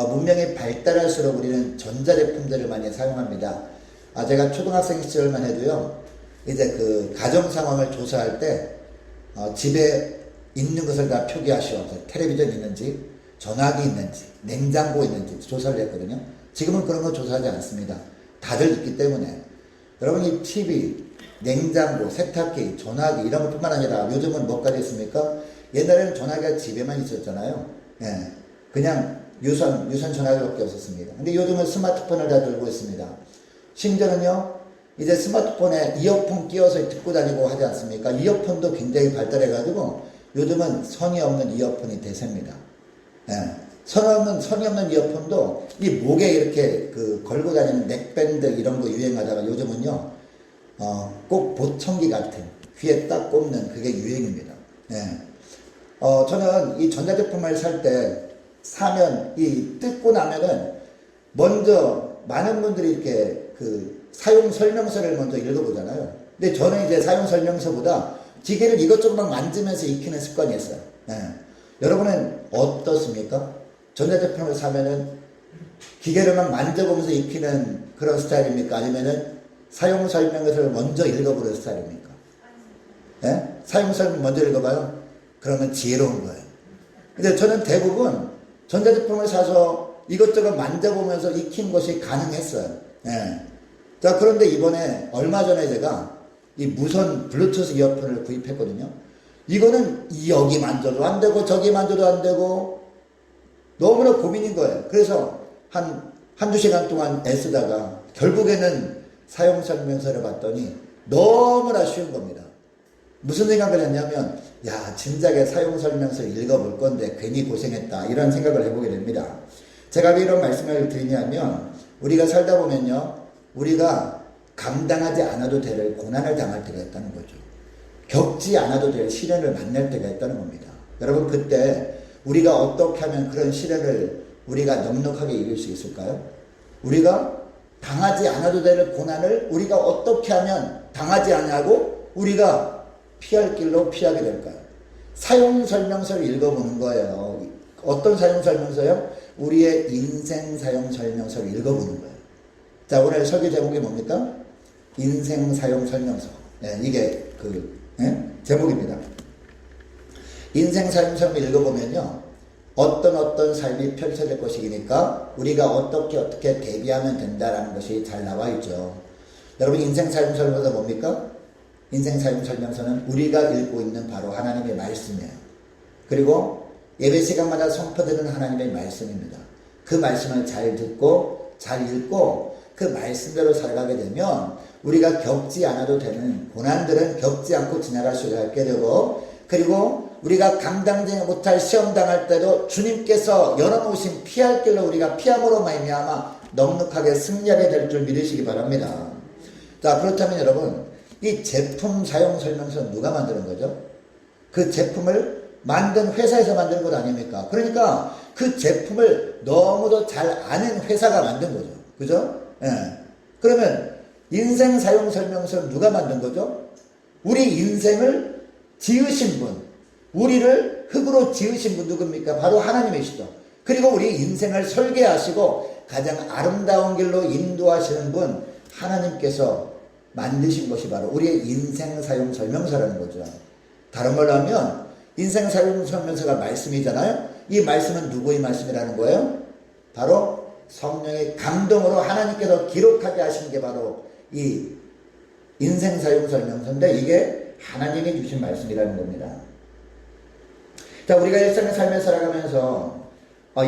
문명이 발달할수록 우리는 전자제품들을 많이 사용합니다. 제가 초등학생 시절만 해도요, 이제 그 가정 상황을 조사할 때, 집에 있는 것을 다 표기하시오. 텔레비전 있는지, 전화기 있는지, 냉장고 있는지 조사를 했거든요. 지금은 그런 거 조사하지 않습니다. 다들 있기 때문에. 여러분, 이 TV, 냉장고, 세탁기, 전화기 이런 것뿐만 아니라 요즘은 뭐까지 있습니까? 옛날에는 전화기가 집에만 있었잖아요. 예, 그냥 유선 전화기밖에 없었습니다. 근데 요즘은 스마트폰을 다 들고 있습니다. 심지어는요, 이제 스마트폰에 이어폰 끼워서 듣고 다니고 하지 않습니까? 이어폰도 굉장히 발달해가지고 요즘은 선이 없는 이어폰이 대세입니다. 예, 선이 없는 이어폰도 이 목에 이렇게 걸고 다니는 넥밴드 이런 거 유행하다가 요즘은요, 꼭 보청기 같은 귀에 딱 꼽는 그게 유행입니다. 예. 저는 이 전자제품을 사면 이 뜯고 나면은 먼저 많은 분들이 이렇게 사용 설명서를 먼저 읽어보잖아요. 근데 저는 이제 사용 설명서보다 기계를 이것저것 막 만지면서 익히는 습관이 있어요. 예. 여러분은 어떻습니까? 전자제품을 사면은 기계를 막 만져보면서 익히는 그런 스타일입니까? 아니면은 사용 설명서를 먼저 읽어보는 스타일입니까? 예? 사용 설명 먼저 읽어봐요? 그러면 지혜로운 거예요. 근데 저는 대부분 전자제품을 사서 이것저것 만져보면서 익힌 것이 가능했어요. 예. 자, 그런데 이번에 얼마 전에 제가 이 무선 블루투스 이어폰을 구입했거든요. 이거는 여기 만져도 안 되고 저기 만져도 안 되고 너무나 고민인 거예요. 그래서 한두 시간 동안 애쓰다가 결국에는 사용 설명서를 봤더니 너무나 쉬운 겁니다. 무슨 생각을 했냐면, 야, 진작에 사용 설명서를 읽어볼 건데 괜히 고생했다, 이런 생각을 해보게 됩니다. 제가 왜 이런 말씀을 드리냐면, 우리가 살다 보면요, 우리가 감당하지 않아도 될 고난을 당할 때가 있다는 거죠. 겪지 않아도 될 시련을 만날 때가 있다는 겁니다. 여러분, 그때 우리가 어떻게 하면 그런 시련을 우리가 넉넉하게 이길 수 있을까요? 우리가 당하지 않아도 될 고난을 우리가 어떻게 하면 당하지 않냐고 우리가 피할 길로 피하게 될까요? 사용 설명서를 읽어보는 거예요. 어떤 사용 설명서요? 우리의 인생 사용 설명서를 읽어보는 거예요. 자, 오늘 설교 제목이 뭡니까? 인생 사용 설명서. 네, 이게 제목입니다. 인생 사용 설명을 읽어보면요, 어떤 삶이 펼쳐질 것이니까 우리가 어떻게 대비하면 된다라는 것이 잘 나와 있죠. 여러분, 인생 사용 설명서 뭡니까? 인생 사용 설명서는 우리가 읽고 있는 바로 하나님의 말씀이에요. 그리고 예배 시간마다 선포되는 하나님의 말씀입니다. 그 말씀을 잘 듣고 잘 읽고 그 말씀대로 살아가게 되면 우리가 겪지 않아도 되는 고난들은 겪지 않고 지나갈 수 있게 되고, 그리고 우리가 감당지 못할 시험 당할 때도 주님께서 열어놓으신 피할 길로 우리가 피함으로 말미암아 넉넉하게 승리하게 될 줄 믿으시기 바랍니다. 자, 그렇다면 여러분, 이 제품 사용 설명서는 누가 만드는 거죠? 그 제품을 만든 회사에서 만드는 것 아닙니까? 그러니까 그 제품을 너무도 잘 아는 회사가 만든 거죠. 그죠? 예. 그러면 인생 사용 설명서는 누가 만든 거죠? 우리 인생을 지으신 분, 우리를 흙으로 지으신 분 누굽니까? 바로 하나님이시죠. 그리고 우리 인생을 설계하시고 가장 아름다운 길로 인도하시는 분, 하나님께서 만드신 것이 바로 우리의 인생 사용 설명서라는 거죠. 다른 말로 하면 인생 사용 설명서가 말씀이잖아요. 이 말씀은 누구의 말씀이라는 거예요? 바로 성령의 감동으로 하나님께서 기록하게 하신 게 바로 이 인생 사용 설명서인데, 이게 하나님이 주신 말씀이라는 겁니다. 자, 우리가 일상을 삶에 살아가면서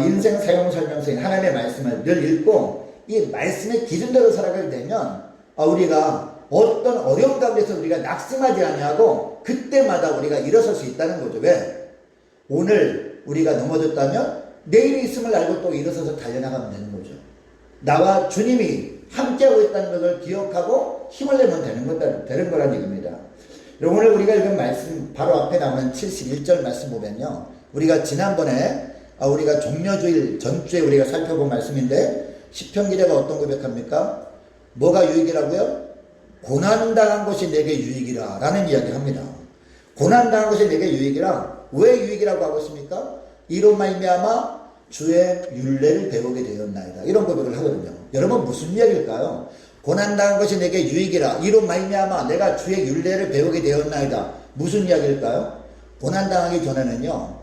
인생 사용 설명서인 하나님의 말씀을 늘 읽고 이 말씀의 기준대로 살아가게 되면 우리가 어떤 어려운 가운데서 우리가 낙심하지 아니하고 그때마다 우리가 일어설 수 있다는 거죠. 왜? 오늘 우리가 넘어졌다면 내일이 있음을 알고 또 일어서서 달려나가면 되는 거죠. 나와 주님이 함께하고 있다는 것을 기억하고 힘을 내면 되는 거라는 얘기입니다. 오늘 우리가 읽은 말씀 바로 앞에 나오는 71절 말씀 보면요, 우리가 지난번에 우리가 종려주일 전주에 우리가 살펴본 말씀인데, 시편 기자가 어떤 고백합니까? 뭐가 유익이라고요? 고난당한 것이 내게 유익이라 라는 이야기를 합니다. 고난당한 것이 내게 유익이라. 왜 유익이라고 하고 있습니까? 이로 말미암아 주의 율례를 배우게 되었나이다. 이런 고백을 하거든요. 여러분 무슨 이야기일까요? 고난당한 것이 내게 유익이라 이로 말미암아 내가 주의 율례를 배우게 되었나이다. 무슨 이야기일까요? 고난당하기 전에는요,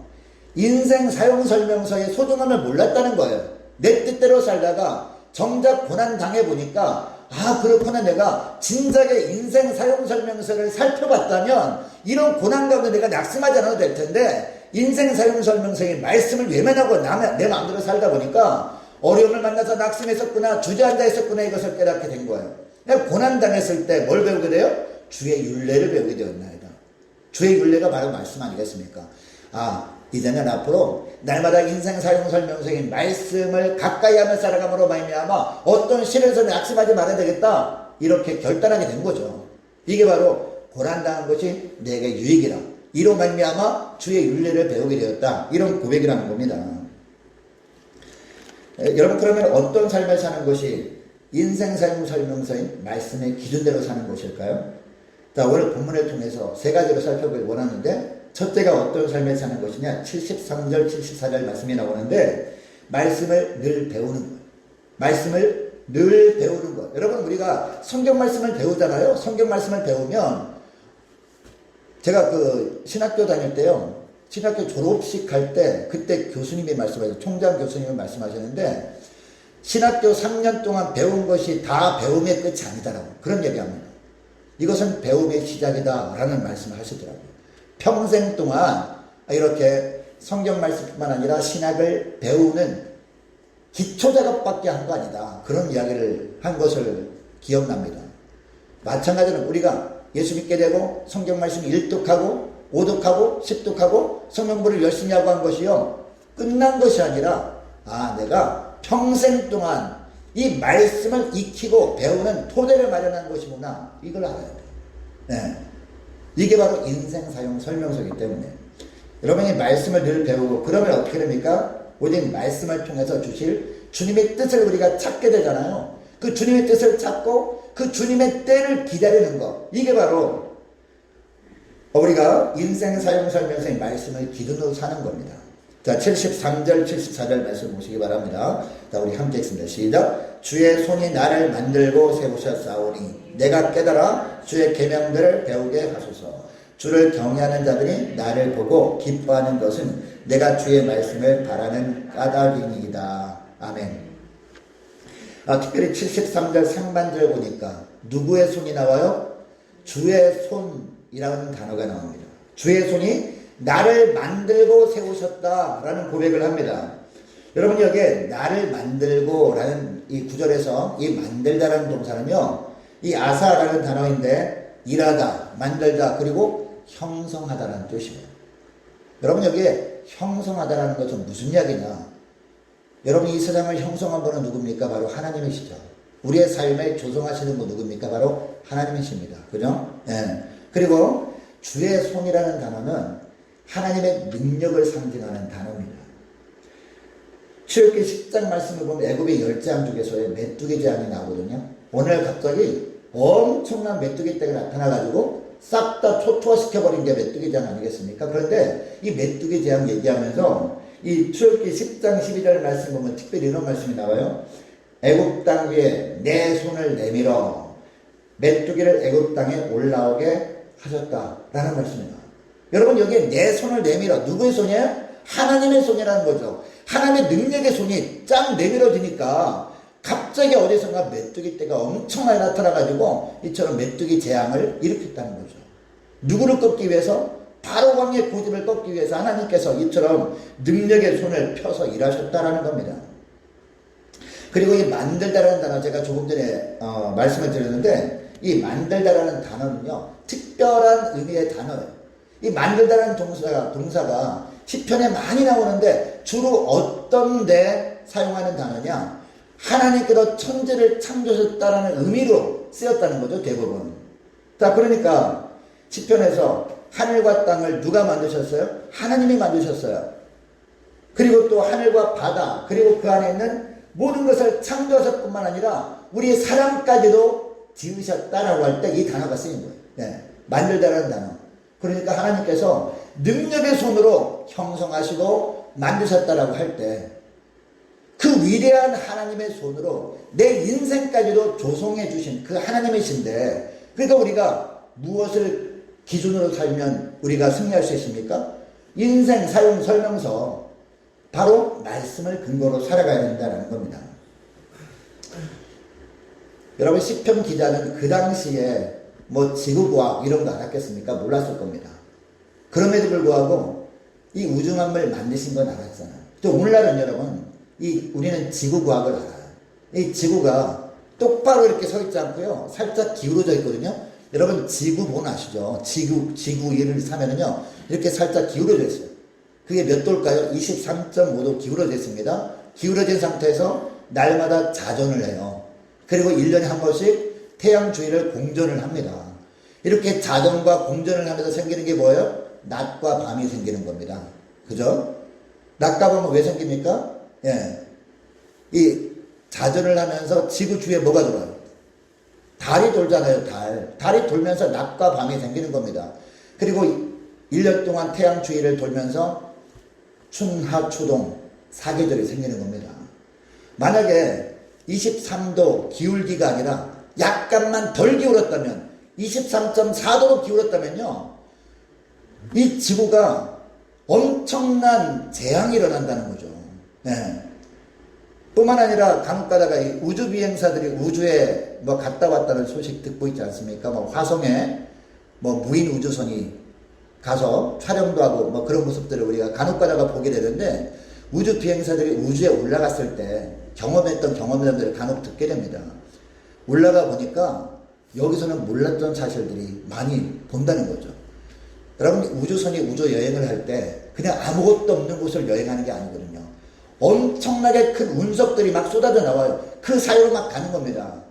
인생 사용설명서의 소중함을 몰랐다는 거예요. 내 뜻대로 살다가 정작 고난당해보니까 아 그렇구나, 내가 진작에 인생 사용설명서를 살펴봤다면 이런 고난 가운데 내가 낙심하지 않아도 될 텐데, 인생 사용설명서의 말씀을 외면하고 내 마음대로 살다 보니까 어려움을 만나서 낙심했었구나, 주저앉아 있었구나, 이것을 깨닫게 된 거예요. 내가 고난당했을 때 뭘 배우게 돼요? 주의 율례를 배우게 되었나이다. 주의 율례가 바로 말씀 아니겠습니까? 아, 이제는 앞으로 날마다 인생 사용설명서인 말씀을 가까이 하며 살아감으로 말미암아 어떤 실에서 낙심하지 말아야 되겠다, 이렇게 결단하게 된 거죠. 이게 바로 고난당한 것이 내게 유익이라 이로 말미암아 주의 율례를 배우게 되었다, 이런 고백이라는 겁니다. 여러분, 그러면 어떤 삶을 사는 것이 인생 사용설명서인 말씀의 기준대로 사는 것일까요? 자, 오늘 본문을 통해서 세 가지로 살펴보길 원하는데, 첫째가 어떤 삶을 사는 것이냐, 73절 74절 말씀이 나오는데, 말씀을 늘 배우는 것, 말씀을 늘 배우는 것. 여러분, 우리가 성경 말씀을 배우잖아요. 성경 말씀을 배우면, 제가 그 신학교 다닐 때요, 신학교 졸업식 할 때 그때 교수님이 말씀하셨어요. 총장 교수님이 말씀하셨는데, 신학교 3년 동안 배운 것이 다 배움의 끝이 아니다라고 그런 얘기합니다. 이것은 배움의 시작이다 라는 말씀을 하시더라고요. 평생 동안 이렇게 성경 말씀뿐만 아니라 신학을 배우는 기초작업밖에 한 거 아니다, 그런 이야기를 한 것을 기억납니다. 마찬가지로 우리가 예수 믿게 되고 성경 말씀 1독하고 5독하고 10독하고 성경부를 열심히 하고 한 것이요, 끝난 것이 아니라 내가 평생 동안 이 말씀을 익히고 배우는 토대를 마련한 것이구나, 이걸 알아야 돼요. 네. 이게 바로 인생 사용 설명서이기 때문에 여러분이 말씀을 늘 배우고, 그러면 어떻게 됩니까? 오직 말씀을 통해서 주실 주님의 뜻을 우리가 찾게 되잖아요. 그 주님의 뜻을 찾고 그 주님의 때를 기다리는 것, 이게 바로 우리가 인생 사용 설명서의 말씀을 기준으로 사는 겁니다. 자, 73절 74절 말씀 보시기 바랍니다. 자, 우리 함께 읽습니다. 시작. 주의 손이 나를 만들고 세우셨사오니 내가 깨달아 주의 계명들을 배우게 하소서. 주를 경외하는 자들이 나를 보고 기뻐하는 것은 내가 주의 말씀을 바라는 까닭이니이다. 아멘. 특별히 73절 상반절 보니까 누구의 손이 나와요? 주의 손이라는 단어가 나옵니다. 주의 손이 나를 만들고 세우셨다라는 고백을 합니다. 여러분, 여기에 나를 만들고 라는 이 구절에서 이 만들다라는 동사는요, 이 아사라는 단어인데 일하다, 만들다, 그리고 형성하다라는 뜻이에요. 여러분, 여기에 형성하다라는 것은 무슨 이야기냐? 여러분, 이 세상을 형성한 분은 누굽니까? 바로 하나님이시죠. 우리의 삶을 조성하시는 분 누굽니까? 바로 하나님이십니다. 그죠? 예. 그리고 주의 손이라는 단어는 하나님의 능력을 상징하는 단어입니다. 출애굽기 10장 말씀을 보면 애굽의 10재앙 중에서의 메뚜기 재앙이 나오거든요. 오늘 갑자기 엄청난 메뚜기 떼가 나타나가지고 싹 다 초토화시켜버린 게 메뚜기 재앙 아니겠습니까? 그런데 이 메뚜기 재앙 얘기하면서 이 출애굽기 10장 12절 말씀 보면 특별히 이런 말씀이 나와요. 애굽 땅 위에 내 손을 내밀어 메뚜기를 애굽 땅에 올라오게 하셨다라는 말씀입니다. 여러분, 여기에 내 손을 내밀어, 누구의 손이에요? 하나님의 손이라는 거죠. 하나님의 능력의 손이 쫙 내밀어지니까 갑자기 어디선가 메뚜기 떼가 엄청나게 나타나가지고 이처럼 메뚜기 재앙을 일으켰다는 거죠. 누구를 꺾기 위해서? 바로 왕의 고집을 꺾기 위해서 하나님께서 이처럼 능력의 손을 펴서 일하셨다라는 겁니다. 그리고 이 만들다라는 단어, 제가 조금 전에 말씀을 드렸는데, 이 만들다라는 단어는요, 특별한 의미의 단어예요. 이 만들다라는 동사가 시편에 많이 나오는데 주로 어떤 데 사용하는 단어냐? 하나님께서 천지를 창조하셨다라는 의미로 쓰였다는 거죠, 대부분. 자, 그러니까 시편에서 하늘과 땅을 누가 만드셨어요? 하나님이 만드셨어요. 그리고 또 하늘과 바다, 그리고 그 안에 있는 모든 것을 창조하셨을 뿐만 아니라 우리 사람까지도 지으셨다라고 할 때 이 단어가 쓰인 거예요. 네, 만들다라는 단어. 그러니까 하나님께서 능력의 손으로 형성하시고 만드셨다라고 할 때 그 위대한 하나님의 손으로 내 인생까지도 조성해 주신 그 하나님이신데, 그러니까 우리가 무엇을 기준으로 살면 우리가 승리할 수 있습니까? 인생 사용 설명서, 바로 말씀을 근거로 살아가야 된다는 겁니다. 여러분, 시편 기자는 그 당시에 뭐 지구과학 이런 거 알았겠습니까? 몰랐을 겁니다. 그럼에도 불구하고 이 우주만물 만드신 건 알았잖아요. 또 오늘날은 여러분, 우리는 지구과학을 알아요. 이 지구가 똑바로 이렇게 서 있지 않고요, 살짝 기울어져 있거든요. 여러분, 지구본 아시죠? 지구 1을 사면은요, 이렇게 살짝 기울어져 있어요. 그게 몇 도일까요? 23.5도 기울어져 있습니다. 기울어진 상태에서 날마다 자전을 해요. 그리고 1년에 한 번씩 태양 주위를 공전을 합니다. 이렇게 자전과 공전을 하면서 생기는 게 뭐예요? 낮과 밤이 생기는 겁니다. 그죠? 낮과 밤은 왜 생깁니까? 예. 이 자전을 하면서 지구 주위에 뭐가 돌아요? 달이 돌잖아요, 달이 돌면서 낮과 밤이 생기는 겁니다. 그리고 1년 동안 태양 주위를 돌면서 춘하 추동 4계절이 생기는 겁니다. 만약에 23도 기울기가 아니라 약간만 덜 기울었다면, 23.4도로 기울었다면요, 이 지구가 엄청난 재앙이 일어난다는 거죠. 네. 뿐만 아니라 간혹 가다가 이 우주 비행사들이 우주에 뭐 갔다 왔다는 소식 듣고 있지 않습니까? 뭐 화성에 뭐 무인 우주선이 가서 촬영도 하고 뭐 그런 모습들을 우리가 간혹 가다가 보게 되는데, 우주 비행사들이 우주에 올라갔을 때 경험했던 경험들을 간혹 듣게 됩니다. 올라가 보니까 여기서는 몰랐던 사실들이 많이 본다는 거죠. 여러분, 우주선이 우주 여행을 할 때 그냥 아무것도 없는 곳을 여행하는 게 아니거든요. 엄청나게 큰 운석들이 막 쏟아져 나와요. 그 사이로 막 가는 겁니다.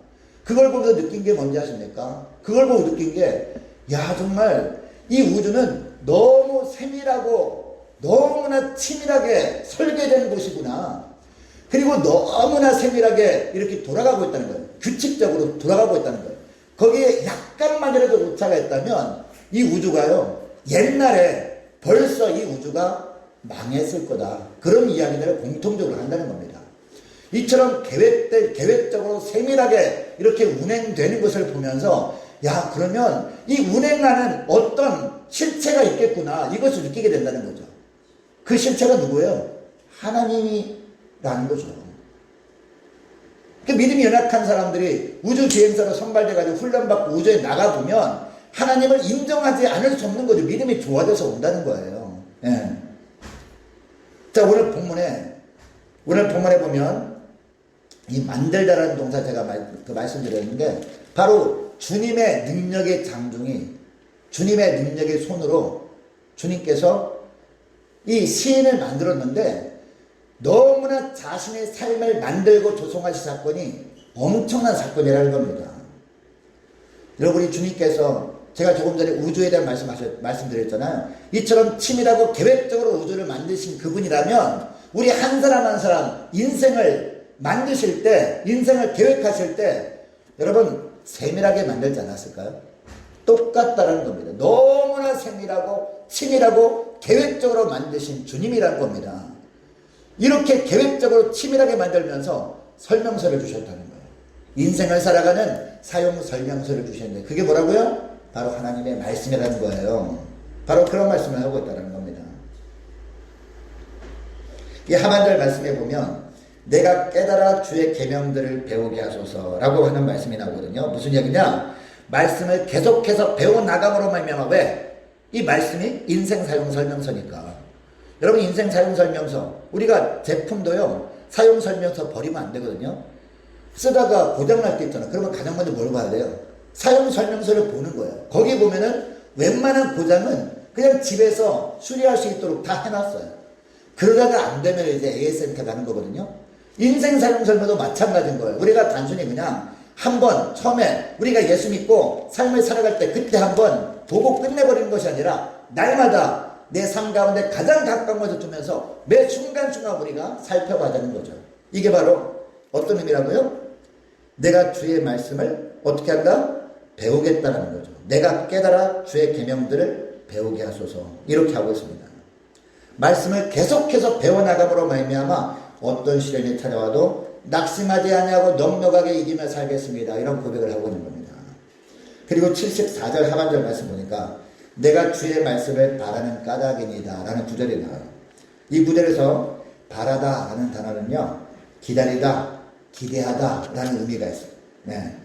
그걸 보면서 느낀 게 뭔지 아십니까? 그걸 보고 느낀 게, 야, 정말 이 우주는 너무 세밀하고 너무나 치밀하게 설계된 곳이구나. 그리고 너무나 세밀하게 이렇게 돌아가고 있다는 거예요. 규칙적으로 돌아가고 있다는 거예요. 거기에 약간만이라도 오차가 있다면 이 우주가요, 옛날에 벌써 이 우주가 망했을 거다. 그런 이야기들을 공통적으로 한다는 겁니다. 이처럼 계획적으로 세밀하게 이렇게 운행되는 것을 보면서, 야, 그러면 이 운행하는 어떤 실체가 있겠구나, 이것을 느끼게 된다는 거죠. 그 실체가 누구예요? 하나님이라는 거죠. 그 믿음이 연약한 사람들이 우주 비행사로 선발돼가지고 훈련받고 우주에 나가보면 하나님을 인정하지 않을 수 없는 거죠. 믿음이 좋아져서 온다는 거예요. 예. 자, 오늘 본문에 보면 이 만들다라는 동사, 제가 말씀드렸는데, 바로 주님의 능력의 장중이, 주님의 능력의 손으로 주님께서 이 시인을 만들었는데, 너무나 자신의 삶을 만들고 조성하신 사건이 엄청난 사건이라는 겁니다. 여러분, 우리 주님께서, 제가 조금 전에 우주에 대한 말씀드렸잖아요. 이처럼 치밀하고 계획적으로 우주를 만드신 그분이라면, 우리 한 사람 한 사람 인생을 만드실 때, 인생을 계획하실 때, 여러분, 세밀하게 만들지 않았을까요? 똑같다는 겁니다. 너무나 세밀하고 치밀하고 계획적으로 만드신 주님이라는 겁니다. 이렇게 계획적으로 치밀하게 만들면서 설명서를 주셨다는 거예요. 인생을 살아가는 사용 설명서를 주셨는데, 그게 뭐라고요? 바로 하나님의 말씀이라는 거예요. 바로 그런 말씀을 하고 있다는 겁니다. 이 하반절 말씀에 보면, 내가 깨달아 주의 계명들을 배우게 하소서라고 하는 말씀이 나오거든요. 무슨 얘기냐? 말씀을 계속해서 배워나감으로 말미암아. 왜? 이 말씀이 인생 사용 설명서니까. 여러분, 인생 사용 설명서, 우리가 제품도요, 사용 설명서 버리면 안 되거든요. 쓰다가 고장날 때 있잖아. 그러면 가장 먼저 뭘 봐야 돼요? 사용 설명서를 보는 거예요. 거기 보면은 웬만한 고장은 그냥 집에서 수리할 수 있도록 다 해놨어요. 그러다가 안 되면 이제 AS센터 가는 거거든요. 인생 사용 설명도 마찬가지인 거예요. 우리가 단순히 그냥 한번 처음에 우리가 예수 믿고 삶을 살아갈 때 그때 한번 보고 끝내버리는 것이 아니라, 날마다 내 삶 가운데 가장 가까운 것을 두면서 매 순간순간 우리가 살펴가자는 거죠. 이게 바로 어떤 의미라고요? 내가 주의 말씀을 어떻게 한다? 배우겠다는 거죠. 내가 깨달아 주의 계명들을 배우게 하소서. 이렇게 하고 있습니다. 말씀을 계속해서 배워나감으로 말미암아 어떤 시련이 찾아와도 낙심하지 아니하고 넉넉하게 이기며 살겠습니다. 이런 고백을 하고 있는 겁니다. 그리고 74절 하반절 말씀 보니까 내가 주의 말씀을 바라는 까닭이니다 라는 구절이 나와요. 이 구절에서 바라다 라는 단어는요, 기다리다, 기대하다 라는 의미가 있어요. 네.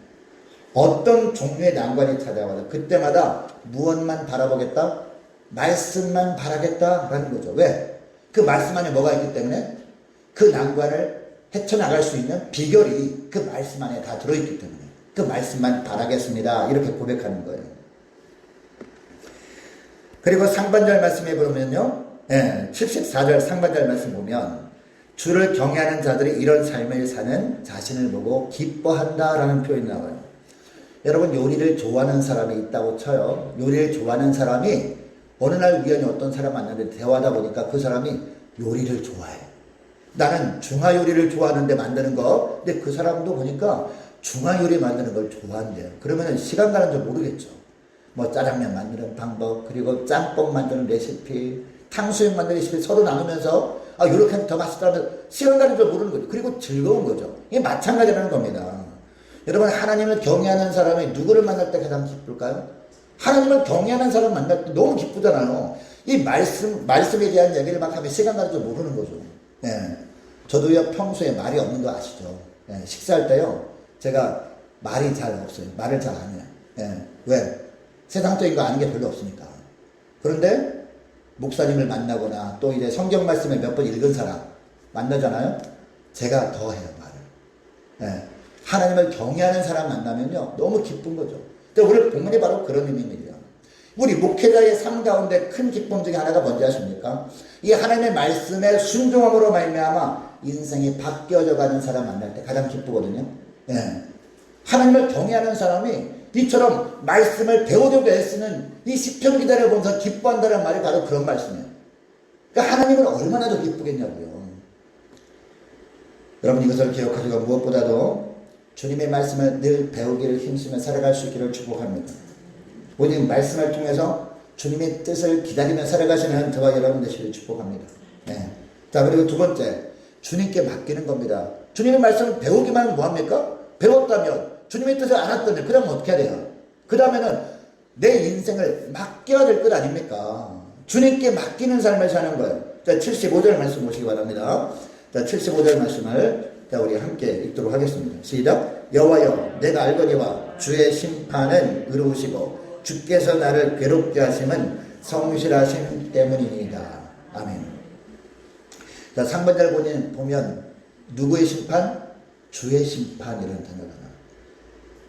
어떤 종류의 난관이 찾아와도 그때마다 무엇만 바라보겠다? 말씀만 바라겠다 라는 거죠. 왜? 그 말씀 안에 뭐가 있기 때문에 그 난관을 헤쳐나갈 수 있는 비결이 그 말씀 안에 다 들어있기 때문에 그 말씀만 바라겠습니다. 이렇게 고백하는 거예요. 그리고 상반절 말씀에 보면요, 74절 상반절 말씀 보면 주를 경외하는 자들이 이런 삶을 사는 자신을 보고 기뻐한다 라는 표현이 나와요. 여러분, 요리를 좋아하는 사람이 있다고 쳐요. 요리를 좋아하는 사람이 어느 날 우연히 어떤 사람 만났는데 대화하다 보니까 그 사람이 요리를 좋아해. 나는 중화 요리를 좋아하는데 만드는 거. 근데 그 사람도 보니까 중화 요리 만드는 걸 좋아한대요. 그러면 시간 가는 줄 모르겠죠. 뭐 짜장면 만드는 방법, 그리고 짬뽕 만드는 레시피, 탕수육 만드는 레시피 서로 나누면서 이렇게 하면 더 맛있다면 시간 가는 줄 모르는 거죠. 그리고 즐거운 거죠. 이게 마찬가지라는 겁니다. 여러분, 하나님을 경외하는 사람이 누구를 만날 때 가장 기쁠까요? 하나님을 경외하는 사람 만날 때 너무 기쁘잖아요. 이 말씀에 대한 얘기를 막 하면 시간 가는 줄 모르는 거죠. 예. 저도요, 평소에 말이 없는 거 아시죠? 예. 식사할 때요, 제가 말이 잘 없어요. 말을 잘 안 해요. 예. 왜? 세상적인 거 아는 게 별로 없으니까. 그런데 목사님을 만나거나 또 이제 성경 말씀을 몇 번 읽은 사람 만나잖아요. 제가 더 해요, 말을. 예. 하나님을 경외하는 사람 만나면요, 너무 기쁜 거죠. 근데 오늘 본문이 바로 그런 의미입니다. 우리 목회자의 삶 가운데 큰 기쁨 중에 하나가 뭔지 아십니까? 이 하나님의 말씀에 순종함으로 말미암아 인생이 바뀌어져 가는 사람 만날 때 가장 기쁘거든요. 예. 하나님을 경외하는 사람이 이처럼 말씀을 배우려고 애쓰는 이 시편 기다려 보면서 기뻐한다는 말이 바로 그런 말씀이에요. 그러니까 하나님은 얼마나 더 기쁘겠냐고요. 여러분, 이것을 기억하시고 무엇보다도 주님의 말씀을 늘 배우기를 힘쓰며 살아갈 수 있기를 축복합니다. 오직 말씀을 통해서 주님의 뜻을 기다리며 살아가시는 저와 여러분 되시기를 축복합니다. 네. 자, 그리고 두 번째, 주님께 맡기는 겁니다. 주님의 말씀을 배우기만 하면 뭐합니까? 배웠다면, 주님의 뜻을 알았다면, 그 다음에 어떻게 해야 돼요? 그 다음에는 내 인생을 맡겨야 될 것 아닙니까? 주님께 맡기는 삶을 사는 거예요. 자, 75절 말씀 보시기 바랍니다. 자, 75절 말씀을 우리 함께 읽도록 하겠습니다. 시작. 여호와여, 내가 알거니와 주의 심판은 의로우시고 주께서 나를 괴롭게 하심은 성실하심 때문이니이다. 아멘. 자, 상반절 보면 누구의 심판? 주의 심판이라는 단어가 나와요.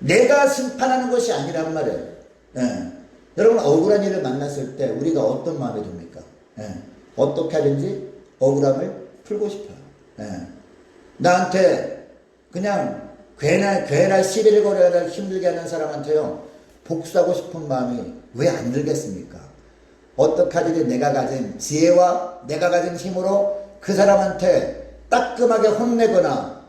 내가 심판하는 것이 아니란 말이에요. 예. 여러분, 억울한 일을 만났을 때 우리가 어떤 마음이 듭니까? 예. 어떻게 하든지 억울함을 풀고 싶어요. 예. 나한테 그냥 괴나 시비를 걸어야 힘들게 하는 사람한테요, 복수하고 싶은 마음이 왜 안 들겠습니까? 어떻게 하든지 내가 가진 지혜와 내가 가진 힘으로 그 사람한테 따끔하게 혼내거나,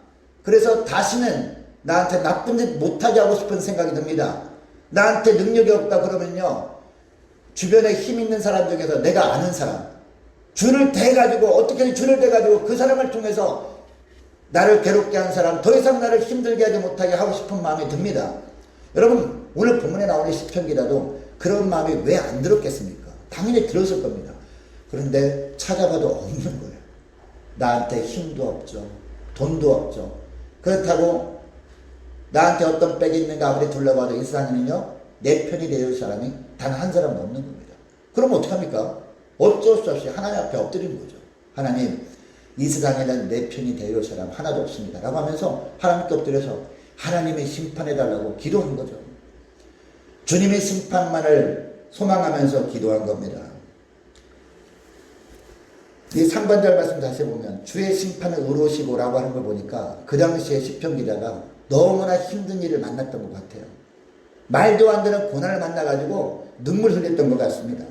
그래서 다시는 나한테 나쁜 짓 못하게 하고 싶은 생각이 듭니다. 나한테 능력이 없다 그러면요, 주변에 힘 있는 사람 중에서 내가 아는 사람, 줄을 대가지고, 어떻게든 줄을 대가지고 그 사람을 통해서 나를 괴롭게 한 사람, 더 이상 나를 힘들게 하지 못하게 하고 싶은 마음이 듭니다. 여러분, 오늘 본문에 나오는 시편기라도 그런 마음이 왜 안 들었겠습니까? 당연히 들었을 겁니다. 그런데 찾아봐도 없는 거예요. 나한테 힘도 없죠. 돈도 없죠. 그렇다고 나한테 어떤 빽이 있는가 아무리 둘러봐도 이 세상에는요, 내 편이 되어줄 사람이 단 한 사람도 없는 겁니다. 그럼 어떡합니까? 어쩔 수 없이 하나님 앞에 엎드리는 거죠. 하나님, 이 세상에는 내 편이 되어줄 사람 하나도 없습니다. 라고 하면서 하나님께 엎드려서 하나님의 심판해달라고 기도한 거죠. 주님의 심판만을 소망하면서 기도한 겁니다. 이 상반절 말씀 다시 보면 주의 심판을 의로우시고 라고 하는 걸 보니까 그 당시에 시편 기자가 너무나 힘든 일을 만났던 것 같아요. 말도 안 되는 고난을 만나가지고 눈물 흘렸던 것 같습니다.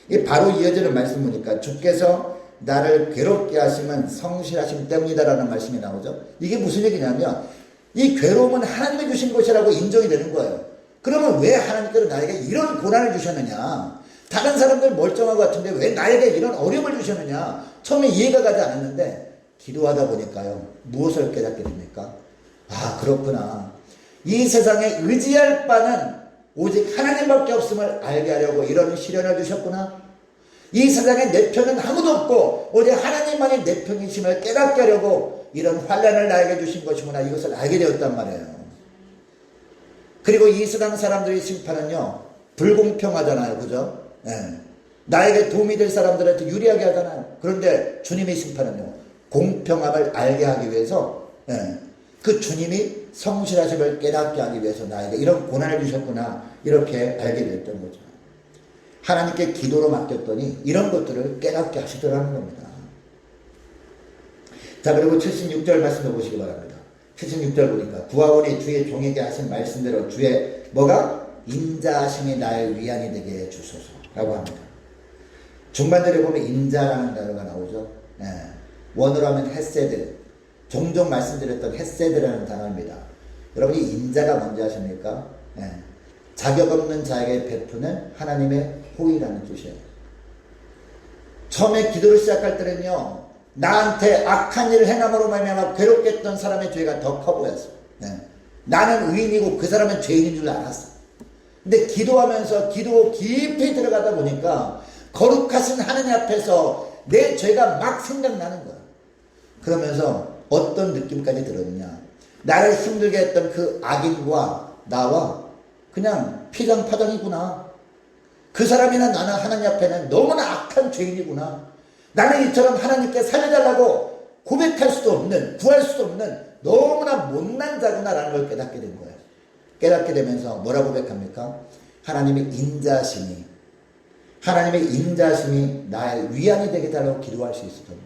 이 바로 이어지는 말씀 보니까 주께서 나를 괴롭게 하시면 성실하심 때문이다라는 말씀이 나오죠. 이게 무슨 얘기냐면 이 괴로움은 하나님이 주신 것이라고 인정이 되는 거예요. 그러면 왜 하나님께서 나에게 이런 고난을 주셨느냐? 다른 사람들 멀쩡한 것 같은데 왜 나에게 이런 어려움을 주셨느냐? 처음에 이해가 가지 않았는데 기도하다 보니까요, 무엇을 깨닫게 됩니까? 아, 그렇구나. 이 세상에 의지할 바는 오직 하나님밖에 없음을 알게 하려고 이런 시련을 주셨구나. 이 세상에 내 편은 아무도 없고 오직 하나님만이 내 편이심을 깨닫게 하려고 이런 환난을 나에게 주신 것이구나. 이것을 알게 되었단 말이에요. 그리고 이 세상 사람들의 심판은요, 불공평하잖아요. 그죠? 예. 나에게 도움이 될 사람들한테 유리하게 하잖아요. 그런데 주님의 심판은요, 공평함을 알게 하기 위해서, 예, 그 주님이 성실하심을 깨닫게 하기 위해서 나에게 이런 고난을 주셨구나, 이렇게 알게 됐던 거죠. 하나님께 기도로 맡겼더니 이런 것들을 깨닫게 하시더라는 겁니다. 자, 그리고 76절 말씀을 보시기 바랍니다. 76절 보니까 구하오니 주의 종에게 하신 말씀대로 주의 뭐가? 인자하심이 나의 위안이 되게 해주소서 라고 합니다. 중반절에 보면 인자라는 단어가 나오죠. 예. 원어로 하면 헤세드, 종종 말씀드렸던 헤세드라는 단어입니다. 여러분이 인자가 뭔지 아십니까? 예. 자격 없는 자에게 베푸는 하나님의 호의라는 뜻이에요. 처음에 기도를 시작할 때는요, 나한테 악한 일을 행함으로 말미암아 괴롭게 했던 사람의 죄가 더 커 보였어. 네. 나는 의인이고 그 사람은 죄인인 줄 알았어. 근데 기도하면서 기도 깊이 들어가다 보니까 거룩하신 하느님 앞에서 내 죄가 막 생각나는 거야. 그러면서 어떤 느낌까지 들었냐, 나를 힘들게 했던 그 악인과 나와 그냥 피장파장이구나. 그 사람이나 나는 하나님 앞에는 너무나 악한 죄인이구나. 나는 이처럼 하나님께 살려달라고 고백할 수도 없는, 구할 수도 없는 너무나 못난 자구나라는 걸 깨닫게 된 거예요. 깨닫게 되면서 뭐라고 고백합니까? 하나님의 인자심이 나의 위안이 되게 달라고 기도할 수 있었던 거예요.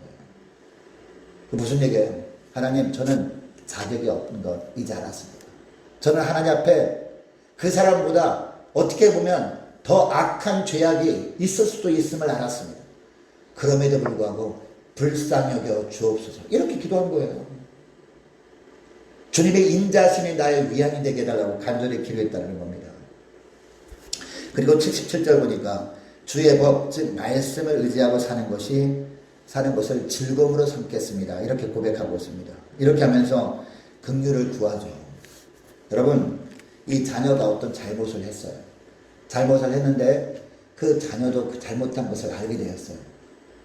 그 무슨 얘기예요? 하나님, 저는 자격이 없는 것 이제 알았습니다. 저는 하나님 앞에 그 사람보다 어떻게 보면 더 악한 죄악이 있을 수도 있음을 알았습니다. 그럼에도 불구하고 불쌍히 여겨 주옵소서. 이렇게 기도한 거예요. 주님의 인자심이 나의 위안이 되게 해달라고 간절히 기도했다는 겁니다. 그리고 77절 보니까 주의 법, 즉 말씀을 의지하고 사는 것을 즐거움으로 삼겠습니다. 이렇게 고백하고 있습니다. 이렇게 하면서 긍휼을 구하죠. 여러분, 이 자녀가 어떤 잘못을 했어요. 잘못을 했는데 그 자녀도 그 잘못한 것을 알게 되었어요.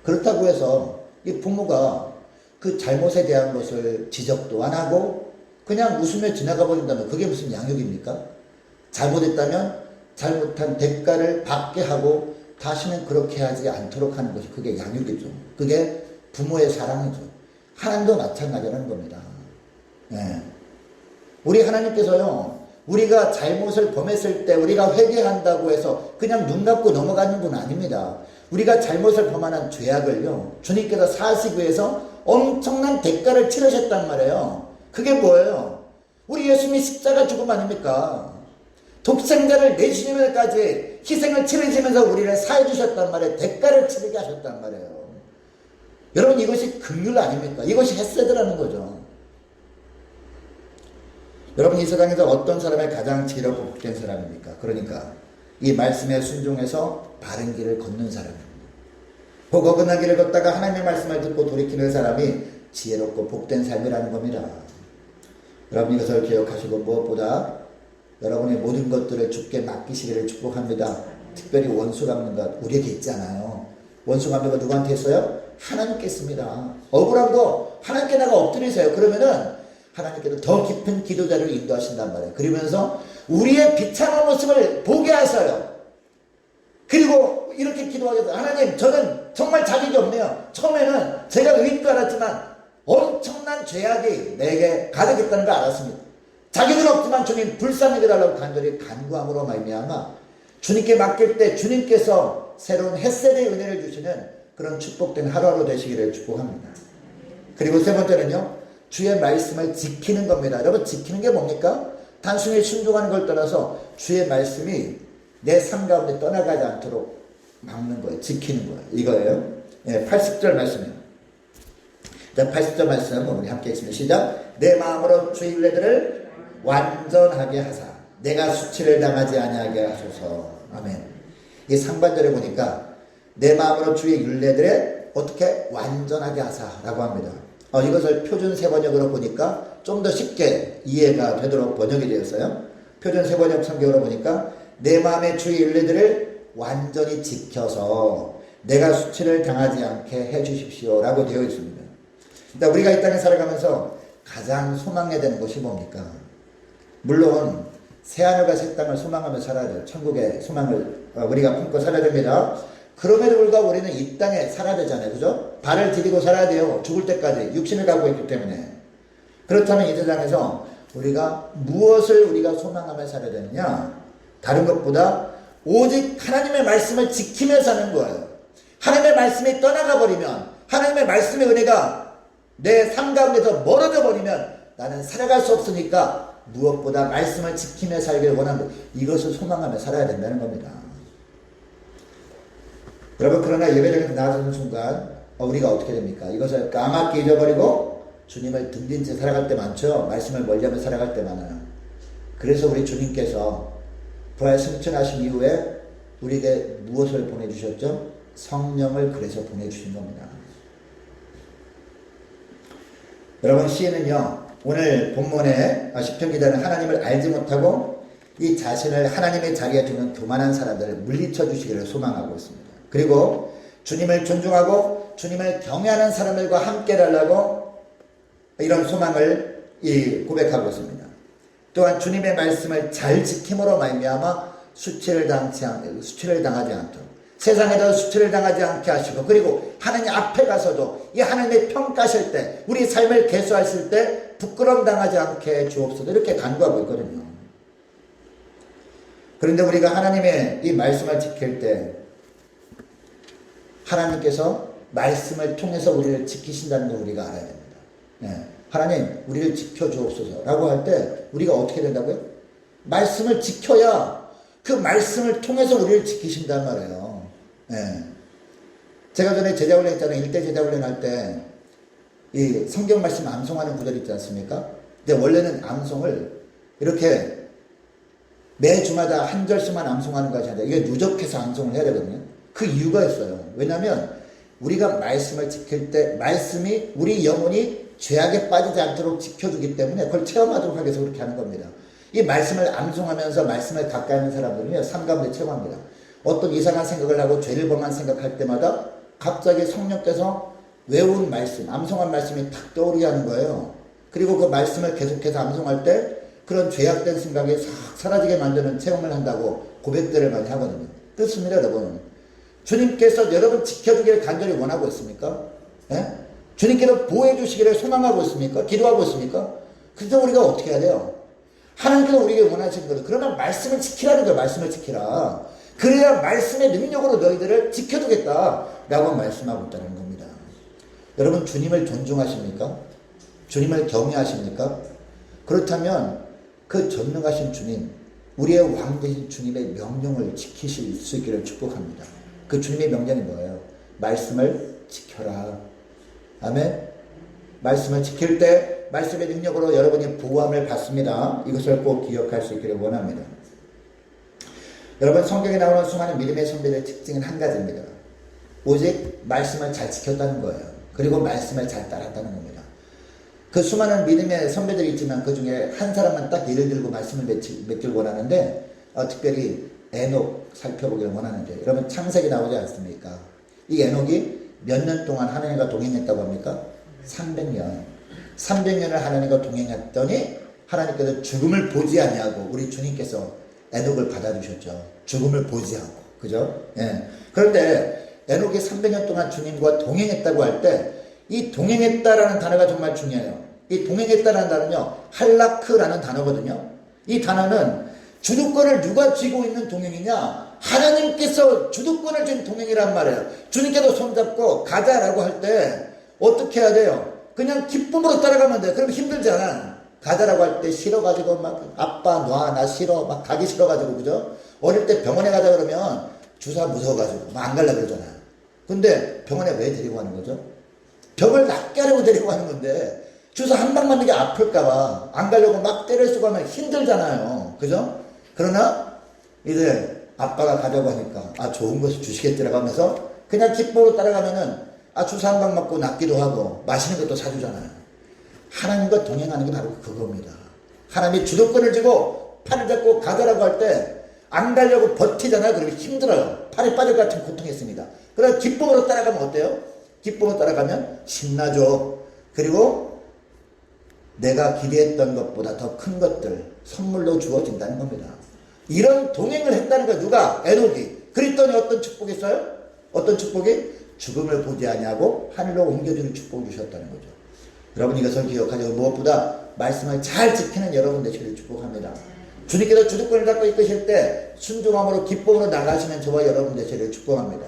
그렇다고 해서 이 부모가 그 잘못에 대한 것을 지적도 안 하고 그냥 웃으며 지나가 버린다면 그게 무슨 양육입니까? 잘못했다면 잘못한 대가를 받게 하고 다시는 그렇게 하지 않도록 하는 것이 그게 양육이죠. 그게 부모의 사랑이죠. 하나님도 마찬가지라는 겁니다. 네. 우리 하나님께서요, 우리가 잘못을 범했을 때 우리가 회개한다고 해서 그냥 눈 감고 넘어가는 분 아닙니다. 우리가 잘못을 범한 죄악을요, 주님께서 사하시기 위해서 엄청난 대가를 치르셨단 말이에요. 그게 뭐예요? 우리 예수님이 십자가 죽음 아닙니까? 독생자를 내주시는 데까지 희생을 치르시면서 우리를 사해 주셨단 말이에요. 대가를 치르게 하셨단 말이에요. 여러분, 이것이 긍휼 아닙니까? 이것이 헤세드라는 거죠. 여러분, 이 세상에서 어떤 사람이 가장 지혜롭고 복된 사람입니까? 그러니까 이 말씀에 순종해서 바른 길을 걷는 사람입니다. 혹 어긋난 길을 걷다가 하나님의 말씀을 듣고 돌이키는 사람이 지혜롭고 복된 삶이라는 겁니다. 여러분, 이것을 기억하시고 무엇보다 여러분의 모든 것들을 주께 맡기시기를 축복합니다. 특별히 원수 갚는 것 우리에게 있잖아요. 원수 갚는 것 누구한테 했어요? 하나님께 있습니다. 억울한 거 하나님께 나가 엎드리세요. 그러면은 하나님께서 더 깊은 기도자를 인도하신단 말이에요. 그러면서 우리의 비참한 모습을 보게 하셔요. 그리고 이렇게 기도하겠다. 하나님, 저는 정말 자격이 없네요. 처음에는 제가 의인 줄 알았지만 엄청난 죄악이 내게 가득했다는 걸 알았습니다. 자격은 없지만 주님 불쌍히 해달라고 간절히 간구함으로 말미암아 주님께 맡길 때 주님께서 새로운 햇살의 은혜를 주시는 그런 축복된 하루하루 되시기를 축복합니다. 그리고 세 번째는요, 주의 말씀을 지키는 겁니다. 여러분, 지키는 게 뭡니까? 단순히 순종하는 걸 떠나서 주의 말씀이 내 삶 가운데 떠나가지 않도록 막는 거예요. 지키는 거예요. 이거예요. 예, 80절 말씀이에요. 자, 80절 말씀 우리 함께 읽습니다. 시작. 내 마음으로 주의 율례들을 완전하게 하사 내가 수치를 당하지 아니하게 하소서. 아멘. 이 상반절에 보니까 내 마음으로 주의 율례들을 어떻게 완전하게 하사라고 합니다. 이것을 표준 세번역으로 보니까 좀 더 쉽게 이해가 되도록 번역이 되었어요. 표준 세번역 성경으로 보니까 내 마음의 주의 윤리들을 완전히 지켜서 내가 수치를 당하지 않게 해주십시오 라고 되어 있습니다. 그러니까 우리가 이 땅에 살아가면서 가장 소망해야 되는 것이 뭡니까? 물론 새하늘과 새 땅을 소망하며 살아야 돼요. 천국의 소망을 우리가 품고 살아야 됩니다. 그럼에도 불구하고 우리는 이 땅에 살아야 되잖아요. 그죠? 발을 디디고 살아야 돼요. 죽을 때까지 육신을 갖고 있기 때문에. 그렇다면 이 세상에서 우리가 무엇을 우리가 소망하며 살아야 되느냐? 다른 것보다 오직 하나님의 말씀을 지키며 사는 거예요. 하나님의 말씀이 떠나가 버리면, 하나님의 말씀의 은혜가 내 삶 가운데서 멀어져 버리면 나는 살아갈 수 없으니까 무엇보다 말씀을 지키며 살기를 원하는 것, 이것을 소망하며 살아야 된다는 겁니다. 여러분, 그러나 예배당에서 나아서는 순간 우리가 어떻게 됩니까? 이것을 까맣게 잊어버리고 주님을 등진 채 살아갈 때 많죠. 말씀을 멀리하며 살아갈 때 많아요. 그래서 우리 주님께서 부활 승천하신 이후에 우리에게 무엇을 보내주셨죠? 성령을 그래서 보내주신 겁니다. 여러분, 시인은요, 오늘 본문에 시편 기자는 하나님을 알지 못하고 이 자신을 하나님의 자리에 두는 교만한 사람들을 물리쳐 주시기를 소망하고 있습니다. 그리고 주님을 존중하고 주님을 경외하는 사람들과 함께 달라고 이런 소망을 고백하고 있습니다. 또한 주님의 말씀을 잘 지킴으로 말미암아 수치를 당하지 않도록, 세상에도 수치를 당하지 않게 하시고, 그리고 하나님 앞에 가서도 이 하나님의 평가하실 때, 우리 삶을 개수하실 때 부끄러움 당하지 않게 주옵소서, 이렇게 간구하고 있거든요. 그런데 우리가 하나님의 이 말씀을 지킬 때 하나님께서 말씀을 통해서 우리를 지키신다는 걸 우리가 알아야 됩니다. 네. 하나님, 우리를 지켜주옵소서 라고 할 때 우리가 어떻게 된다고요? 말씀을 지켜야 그 말씀을 통해서 우리를 지키신단 말이에요. 네. 제가 전에 제자훈련 했잖아요. 1대 제자훈련 할 때 이 성경 말씀 암송하는 구절이 있지 않습니까? 근데 원래는 암송을 이렇게 매 주마다 한 절씩만 암송하는 것이 아니라 이게 누적해서 암송을 해야 되거든요. 그 이유가 있어요. 왜냐하면 우리가 말씀을 지킬 때 말씀이 우리 영혼이 죄악에 빠지지 않도록 지켜주기 때문에 그걸 체험하도록 하기 위해서 그렇게 하는 겁니다. 이 말씀을 암송하면서 말씀을 가까이 하는 사람들은요, 삶 가운데 체험합니다. 어떤 이상한 생각을 하고 죄를 범한 생각할 때마다 갑자기 성령께서 외운 말씀, 암송한 말씀이 탁 떠오르게 하는 거예요. 그리고 그 말씀을 계속해서 암송할 때 그런 죄악된 생각이 싹 사라지게 만드는 체험을 한다고 고백들을 많이 하거든요. 그렇습니다, 여러분. 주님께서 여러분 지켜주기를 간절히 원하고 있습니까? 예? 주님께서 보호해 주시기를 소망하고 있습니까? 기도하고 있습니까? 그래서 우리가 어떻게 해야 돼요? 하나님께서 우리에게 원하시는 거예요. 그러면 말씀을 지키라는 거예요. 말씀을 지키라. 그래야 말씀의 능력으로 너희들을 지켜주겠다라고 말씀하고 있다는 겁니다. 여러분, 주님을 존중하십니까? 주님을 경외하십니까? 그렇다면 그 전능하신 주님, 우리의 왕 되신 주님의 명령을 지키실 수 있기를 축복합니다. 그 주님의 명령이 뭐예요? 말씀을 지켜라. 아멘. 말씀을 지킬 때 말씀의 능력으로 여러분이 보호함을 받습니다. 이것을 꼭 기억할 수 있기를 원합니다. 여러분, 성경에 나오는 수많은 믿음의 선배들의 특징은 한 가지입니다. 오직 말씀을 잘 지켰다는 거예요. 그리고 말씀을 잘 따랐다는 겁니다. 그 수많은 믿음의 선배들이 있지만 그 중에 한 사람만 딱 예를 들고 말씀을 맺길 원하는데 특별히 에녹 살펴보기를 원하는데, 여러분 창세기 나오지 않습니까? 이 에녹이 몇 년 동안 하나님과 동행했다고 합니까? 300년. 300년을 하나님과 동행했더니 하나님께서 죽음을 보지 아니하고 우리 주님께서 에녹을 받아주셨죠. 죽음을 보지 않고. 그죠? 예. 그런데 에녹이 300년 동안 주님과 동행했다고 할 때 이 동행했다라는 단어가 정말 중요해요. 이 동행했다라는 단어는요, 할라크라는 단어거든요. 이 단어는 주도권을 누가 쥐고 있는 동행이냐? 하나님께서 주도권을 쥔 동행이란 말이에요. 주님께서 손잡고 가자라고 할 때 어떻게 해야 돼요? 그냥 기쁨으로 따라가면 돼요. 그럼 힘들잖아. 가자라고 할 때 싫어가지고 막 아빠 놔, 나 싫어, 막 가기 싫어가지고, 그죠? 어릴 때 병원에 가자 그러면 주사 무서워가지고 막 안 갈라 그러잖아. 근데 병원에 왜 데리고 가는 거죠? 병을 낫게 하려고 데리고 가는 건데 주사 한 방 맞는 게 아플까봐 안 가려고 막 때려 쓰고 하면 힘들잖아요. 그죠? 그러나 이제 아빠가 가자고 하니까 좋은 것을 주시겠지라고 하면서 그냥 기쁨으로 따라가면은 주사 한 방 맞고 낫기도 하고 맛있는 것도 사주잖아요. 하나님과 동행하는 게 바로 그겁니다. 하나님이 주도권을 쥐고 팔을 잡고 가자라고 할 때 안 가려고 버티잖아요. 그러면 힘들어요. 팔이 빠질 것 같은 고통이 있습니다. 그러나 기쁨으로 따라가면 어때요? 기쁨으로 따라가면 신나죠. 그리고 내가 기대했던 것보다 더 큰 것들 선물로 주어진다는 겁니다. 이런 동행을 했다는 거 누가? 에녹이. 그랬더니 어떤 축복이 있어요? 어떤 축복이? 죽음을 보지 아니하고 하늘로 옮겨주는 축복을 주셨다는 거죠. 여러분 이것을 기억하시고 무엇보다 말씀을 잘 지키는 여러분 되시기를 축복합니다. 주님께서 주도권을 잡고 이끄실 때 순종함으로 기쁨으로 나가시는 저와 여러분 되시기를 축복합니다.